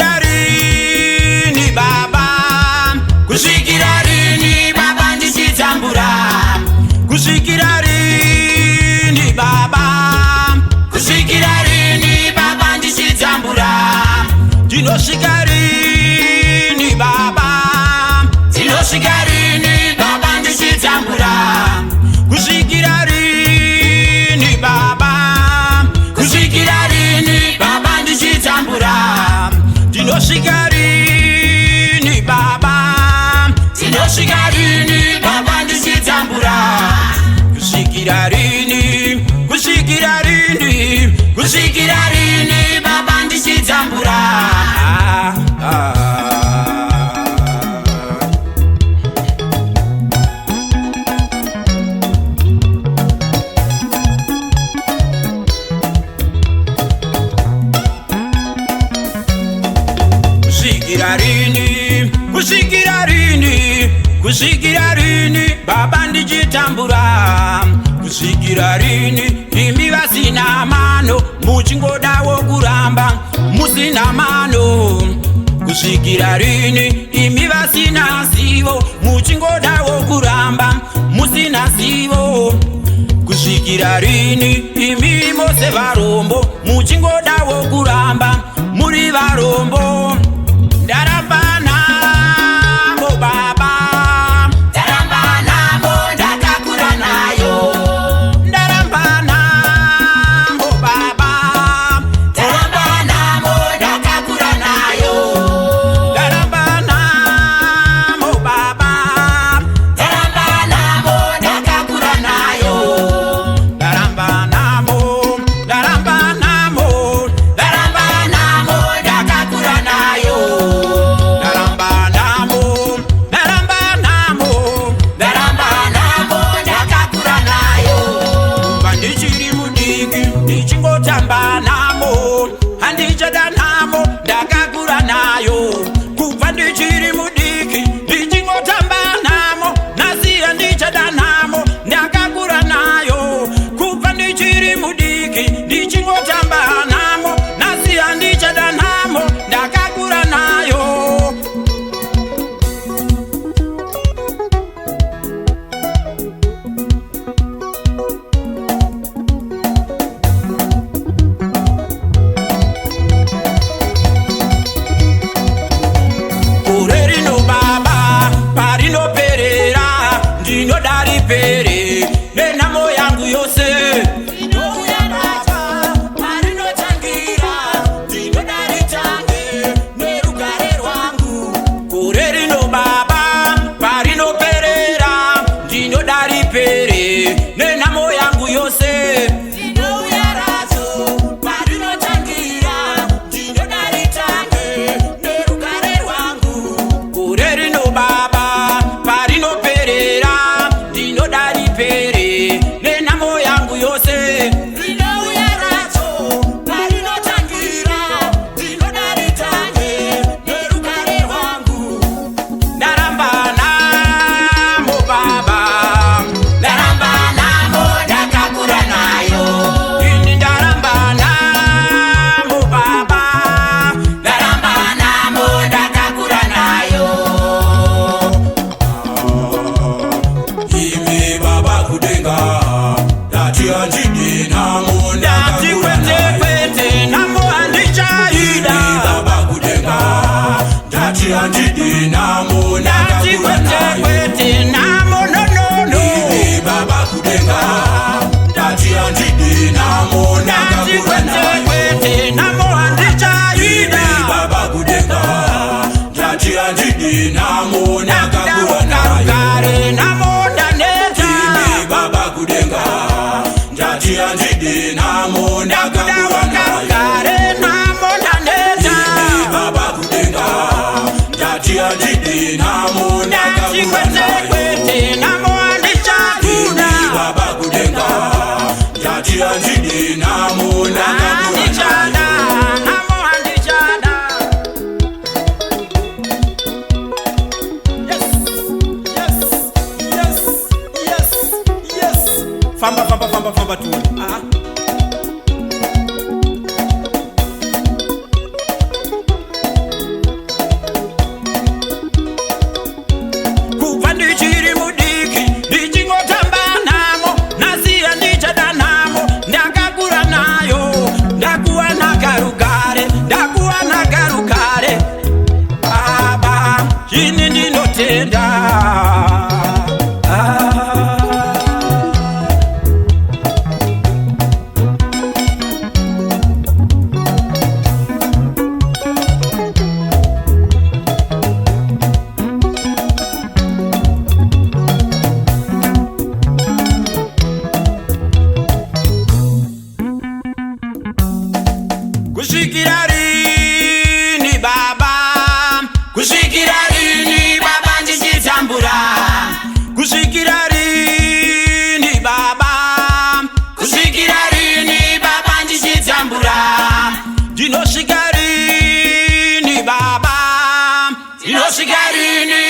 Shigarini baba, Tino Shigarini baba ndichitambura. Kushigarini baba, Kushigarini baba ndichitambura. Tino Shigarini baba, Tino Shigarini baba ndichitambura. Kushigarini, Kushigarini, Kushigarini baba ndichitambura. Kushigarini, Kushigarini, Kushigarini baba ndichitambura. Kushigarini imi vasina mano muchingoda wokuramba musina mano. Kushigarini imi vasina zivo muchingoda wokuramba musina zivo. Kushigarini imi mose varombo muchingoda wokuramba muri varombo. Ndaramba namo baba, ndaramba namo ndakakura nayo. Ndaramba namo baba, ndaramba namo ndakakura nayo. Ndaramba namo baba, ndaramba namo ndakakura nayo. Ndaramba namo, ndaramba namo, ndaramba namo ndakakura nayo. Ndichingotamba namo, handichada namo, ndakakura nayo. Kubva ndichiri mudiki, ndichingotamba namo, nasi handichada namo, ndakakura nayo. Kubva ndichiri mudiki, ndichingotamba namo, nasi handichada namo, ndakakura nayo. Pere nenamo yangu yose ndouya baba parinotangira ndinodaritange nerugare rwangu. Gore rino baba parinoperera ndinodaripere nenamo yangu yose ndouya razo parinotangira ndinodaritange nerugare rwangu. Gore rino baba parinoperera pere nenamo yangu yose ndinouya razo parinotangira ndinodaritange nerugare rwangu. Ndaramba namo baba, ndaramba namo ndakakura nayo. Ini ndaramba namo baba, ndaramba namo ndakakura nayo. Imi baba kudenga, dati anjidi namo ndakakura nayo. Dati kwete namo andichaida. Imi baba kudenga, dati anjidi namo ndakakura nayo. Dati kwete namo no no no. Imi baba kudenga, dati anjidi namo ndakakura nayo. Dati kwete namo andichaida. Imi baba kudenga, dati anjidi namo ndakakura nayo. Namo ndaneta. Imi baba kudenga, dati anjidi namo ndakakura nayo. Namo ndaneta. Imi baba kudenga, dati anjidi namo ndakakura nayo. Namo andichaida. Imi baba kudenga, dati ndachianjidi namo Andichada, namo andichada. Yes, yes, yes, yes, yes. Famba tu. Kuva ndichiri mudiki, ndichingotamba namo, naziya ndichada namo, ndakakura nayo, ndakuwa nagarugare, Baba, ini ndinotenda. Kusvikira rini Baba, kusvikira rini Baba ndichitambura, kusvikira rini Baba, kusvikira rini Baba ndichitambura, ndinosvika rini Baba, ndinosvika rini